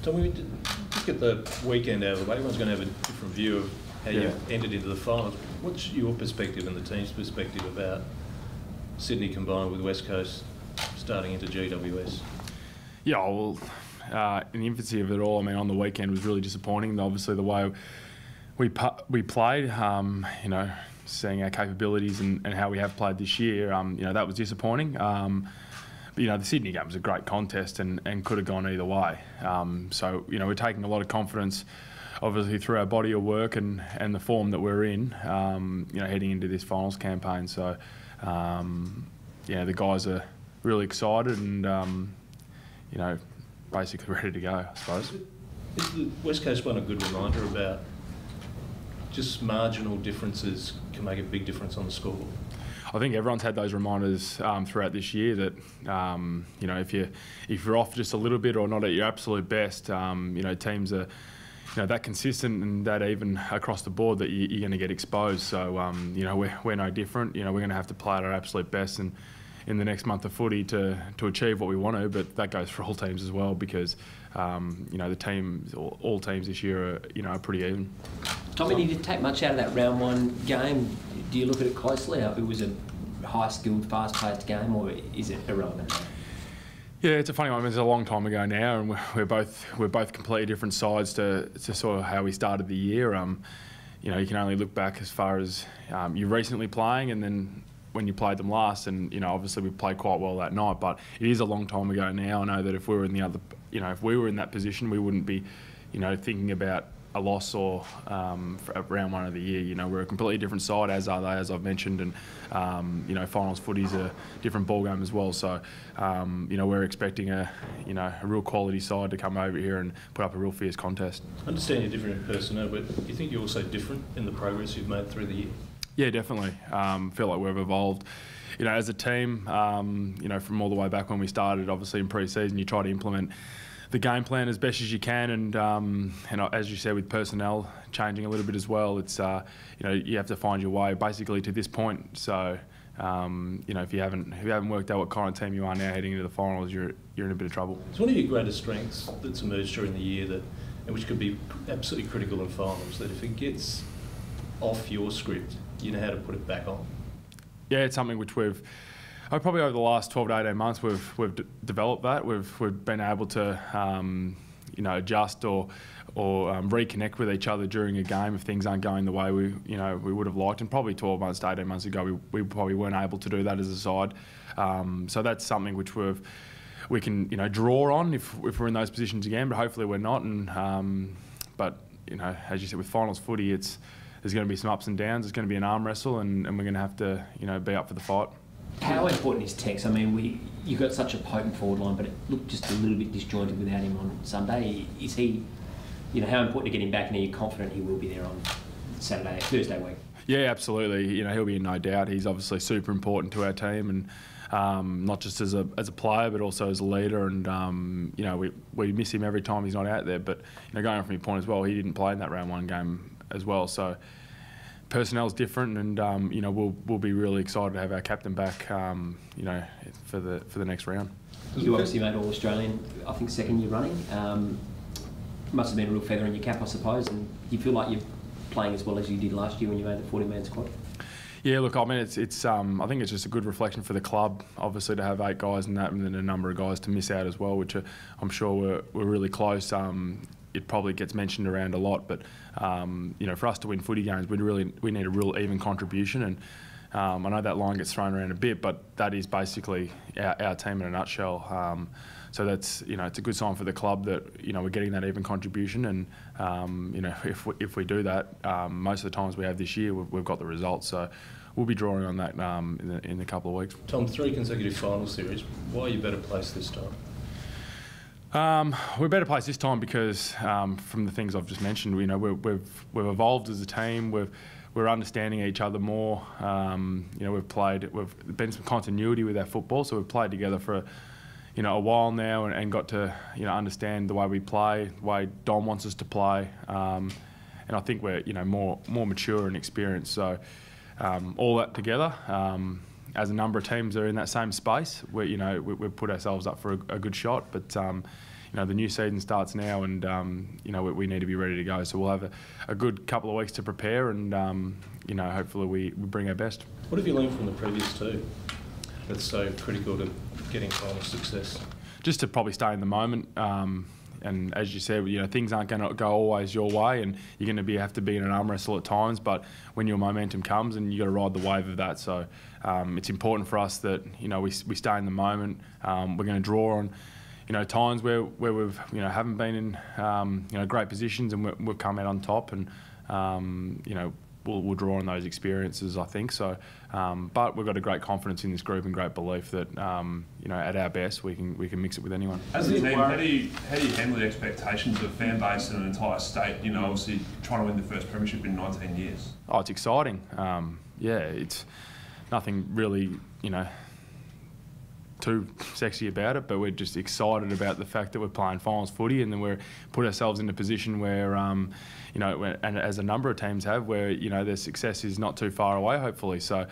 So we just get the weekend out of the way. Everyone's going to have a different view of how you've entered into the finals. What's your perspective and the team's perspective about Sydney combined with West Coast starting into GWS? Yeah, well, in the infancy of it all, I mean, on the weekend was really disappointing. Obviously, the way we played, you know, seeing our capabilities and how we have played this year, you know, that was disappointing. But, you know, the Sydney game was a great contest and could have gone either way. So, you know, we're taking a lot of confidence, obviously, through our body of work and the form that we're in, you know, heading into this finals campaign. So, yeah, the guys are really excited and, you know, basically ready to go, I suppose. Is the West Coast one a good reminder about just marginal differences can make a big difference on the scoreboard? I think everyone's had those reminders throughout this year that you know, if you're off just a little bit or not at your absolute best, you know, teams are, you know, that consistent and that even across the board that you're going to get exposed. So you know, we're no different. You know, we're going to have to play at our absolute best and in the next month of footy to achieve what we want to, but that goes for all teams as well because you know, the teams, all teams this year are, you know, are pretty even. Tommy, did you take much out of that round one game? Do you look at it closely? It was a high-skilled, fast-paced game, or is it irrelevant? Yeah, it's a funny one. It's a long time ago now, and we're both completely different sides to sort of how we started the year. You know, you can only look back as far as you're recently playing, and then when you played them last, and you know, obviously we played quite well that night. But it is a long time ago now. I know that if we were in the other, you know, if we were in that position, we wouldn't be, you know, thinking about a loss or for round one of the year. You know, we're a completely different side, as are they, as I've mentioned, and you know, finals footy's a different ball game as well. So you know, we're expecting a real quality side to come over here and put up a real fierce contest. I understand you're different in personnel, but you think you're also different in the progress you've made through the year? Yeah, definitely. Feel like we've evolved. You know, as a team, you know, from all the way back when we started, obviously in pre-season, you try to implement the game plan as best as you can, and as you said, with personnel changing a little bit as well, it's you know, you have to find your way basically to this point. So you know, if you haven't worked out what kind of team you are now heading into the finals, you're in a bit of trouble. It's one of your greatest strengths that's emerged during the year and which could be absolutely critical in finals, that if it gets off your script, you know how to put it back on. Yeah, it's something which we've probably over the last 12 to 18 months we've developed that. We've been able to you know, adjust or reconnect with each other during a game if things aren't going the way we would have liked. And probably 12 months to 18 months ago we probably weren't able to do that as a side. So that's something which we can, you know, draw on if we're in those positions again. But hopefully we're not. And but you know, as you said, with finals footy, there's going to be some ups and downs. It's going to be an arm wrestle, and we're going to have to, you know, be up for the fight. How important is Tex? I mean, you've got such a potent forward line, but it looked just a little bit disjointed without him on Sunday. Is he, you know, how important to get him back, and are you confident he will be there on Thursday week? Yeah, absolutely. You know, he'll be in no doubt. He's obviously super important to our team, and not just as a player, but also as a leader. And you know, we miss him every time he's not out there. But you know, going on from your point as well, he didn't play in that round one game as well. So personnel's different, and you know, we'll be really excited to have our captain back, you know, for the next round. You obviously made All-Australian, I think, second year running. Must have been a real feather in your cap, I suppose. And you feel like you're playing as well as you did last year when you made the 40-man squad? Yeah, look, I mean, it's I think it's just a good reflection for the club, obviously, to have 8 guys in that, and then a number of guys to miss out as well, which I'm sure we're really close. It probably gets mentioned around a lot, but you know, for us to win footy games, we need a real even contribution. And I know that line gets thrown around a bit, but that is basically our team in a nutshell. So that's, you know, it's a good sign for the club that, you know, we're getting that even contribution. And you know, if we do that, most of the times we have this year, we've got the results. So we'll be drawing on that in a couple of weeks. Tom, 3 consecutive final series. Why are you better placed this time? We're better placed this time because from the things I've just mentioned, you know, we've evolved as a team. We're understanding each other more. You know, we've been some continuity with our football, so we've played together for a while now, and got to, you know, understand the way we play, the way Dom wants us to play, and I think we're, you know, more mature and experienced. So all that together. As a number of teams are in that same space, we've put ourselves up for a good shot. But the new season starts now, and we need to be ready to go. So we'll have a good couple of weeks to prepare, and hopefully we bring our best. What have you learned from the previous two that's so critical to getting final success? Just to probably stay in the moment. And as you said, things aren't going to go always your way, and you're going to have to be in an arm wrestle at times. But when your momentum comes, and you got to ride the wave of that. So it's important for us that we stay in the moment. We're going to draw on times where we've haven't been in great positions, and we've come out on top, and we'll draw on those experiences, I think. So, but we've got a great confidence in this group and great belief that at our best we can mix it with anyone. As a team, how do you handle the expectations of fan base and an entire state? Obviously trying to win the first premiership in 19 years. Oh, it's exciting. It's nothing really too sexy about it, but we're just excited about the fact that we're playing finals footy, and then we're put ourselves in a position where and as a number of teams have, where their success is not too far away, hopefully. So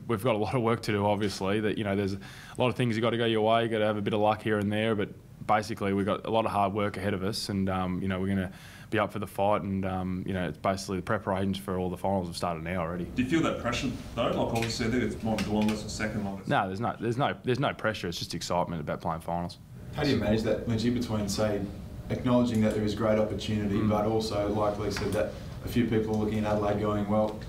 we've got a lot of work to do, obviously. That there's a lot of things you got to go your way. You got to have a bit of luck here and there, but basically we've got a lot of hard work ahead of us, and we're going to be up for the fight, and it's basically the preparations for all the finals have started now already. Do you feel that pressure though? Like obviously, I think it's more the longest or second longest. No, there's no pressure. It's just excitement about playing finals. How do you manage that, Lynch, between, say, acknowledging that there is great opportunity, but also, like Lee said, that a few people are looking at Adelaide going, well,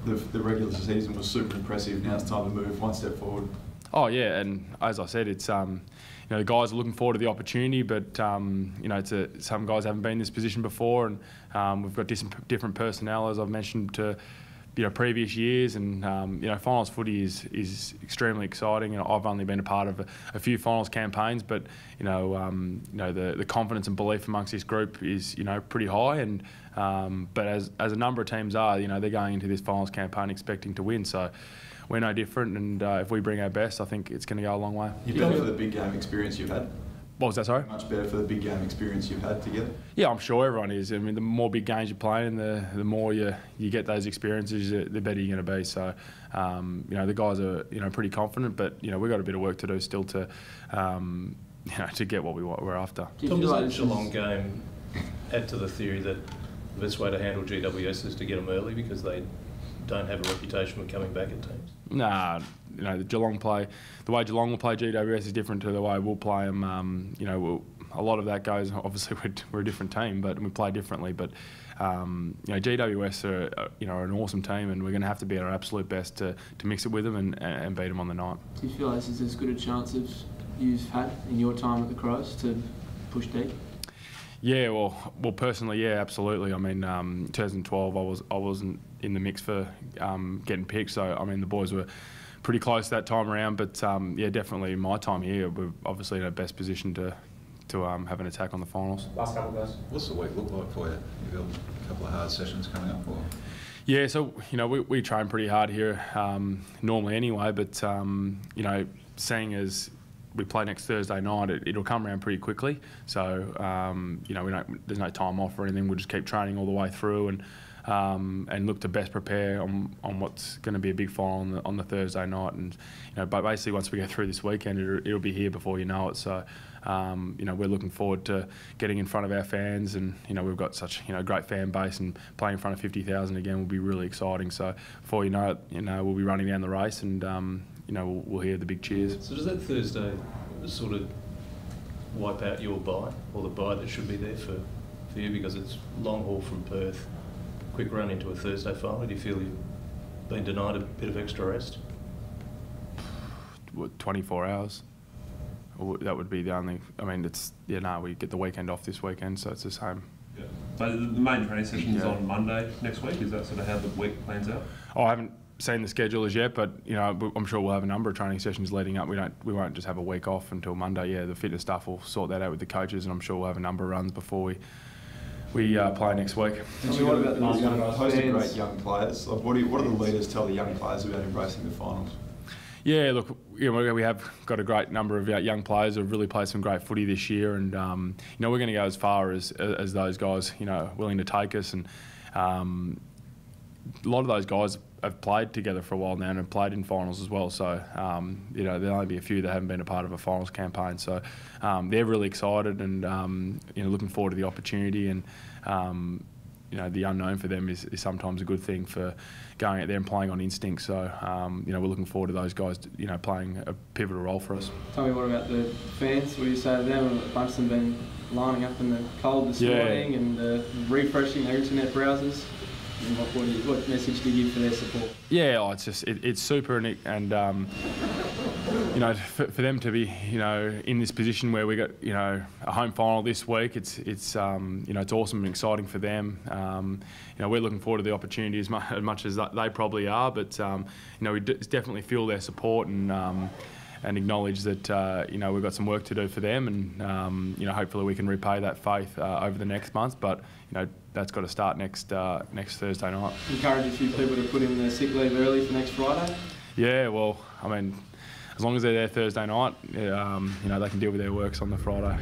the regular season was super impressive. Now it's time to move one step forward. Oh yeah, and as I said, it's the guys are looking forward to the opportunity, but some guys haven't been in this position before, and we've got different personnel, as I've mentioned, to previous years, and finals footy is extremely exciting, and I've only been a part of a few finals campaigns, but the confidence and belief amongst this group is pretty high, and but as a number of teams are, they're going into this finals campaign expecting to win, so we're no different, and if we bring our best, I think it's going to go a long way. You're better for the big game experience you've had? What was that, sorry? Much better for the big game experience you've had together? Yeah, I'm sure everyone is. I mean, the more big games you play, and the more you get those experiences, the better you're going to be. So, the guys are pretty confident, but we've got a bit of work to do still to to get what we're after. Tom, does that Geelong game add to the theory that the best way to handle GWS is to get them early because they don't have a reputation for coming back at teams? Nah, the way Geelong will play GWS is different to the way we'll play them. A lot of that goes, obviously we're a different team, but we play differently. But GWS are an awesome team, and we're going to have to be at our absolute best to mix it with them and beat them on the night. Do you feel like this is as good a chance as you've had in your time at the Crows to push deep? Yeah, well, personally, yeah, absolutely. I mean, 2012, I wasn't in the mix for getting picked, so I mean, the boys were pretty close that time around. But yeah, definitely in my time here, we're obviously in our best position to have an attack on the finals. Last couple of guys. What's the week look like for you? You've got a couple of hard sessions coming up, or? Yeah, so we train pretty hard here normally anyway, but seeing as we play next Thursday night, it'll come around pretty quickly. So there's no time off or anything. We'll just keep training all the way through and look to best prepare on what's going to be a big final on the Thursday night. And but basically once we go through this weekend, it'll be here before you know it. So we're looking forward to getting in front of our fans, and we've got such great fan base, and playing in front of 50,000 again will be really exciting. So before you know it, we'll be running down the race, and we'll hear the big cheers. So does that Thursday sort of wipe out your bye, or the bye that should be there for you, because it's long haul from Perth, quick run into a Thursday final? Do you feel you've been denied a bit of extra rest? 24 hours. That would be the only. I mean, we get the weekend off this weekend, so it's the same. Yeah. So the main training session is on Monday next week. Is that sort of how the week plans out? Oh, I haven't seen the schedule as yet, but I'm sure we'll have a number of training sessions leading up. We won't just have a week off until Monday. Yeah, the fitness stuff will sort that out with the coaches, and I'm sure we'll have a number of runs before we play next week. What about the host of great young players? Like, what do the leaders tell the young players about embracing the finals? Yeah, look, we have got a great number of young players who have really played some great footy this year, and we're going to go as far as those guys willing to take us, and a lot of those guys have played together for a while now and have played in finals as well. So there'll only be a few that haven't been a part of a finals campaign. So they're really excited and looking forward to the opportunity. And the unknown for them is sometimes a good thing for going out there and playing on instinct. So we're looking forward to those guys playing a pivotal role for us. Tell me, what about the fans? What do you say to them? A bunch of them been lining up in the cold this morning and refreshing their internet browsers. And what message do you give for their support? Yeah, it's super, and for them to be in this position where we got a home final this week, it's awesome and exciting for them. We're looking forward to the opportunity as much as they probably are, but we definitely feel their support and acknowledge that we've got some work to do for them, and hopefully we can repay that faith over the next month. But that's got to start next Thursday night. Encourage a few people to put in their sick leave early for next Friday. Yeah, well, I mean, as long as they're there Thursday night, they can deal with their works on the Friday.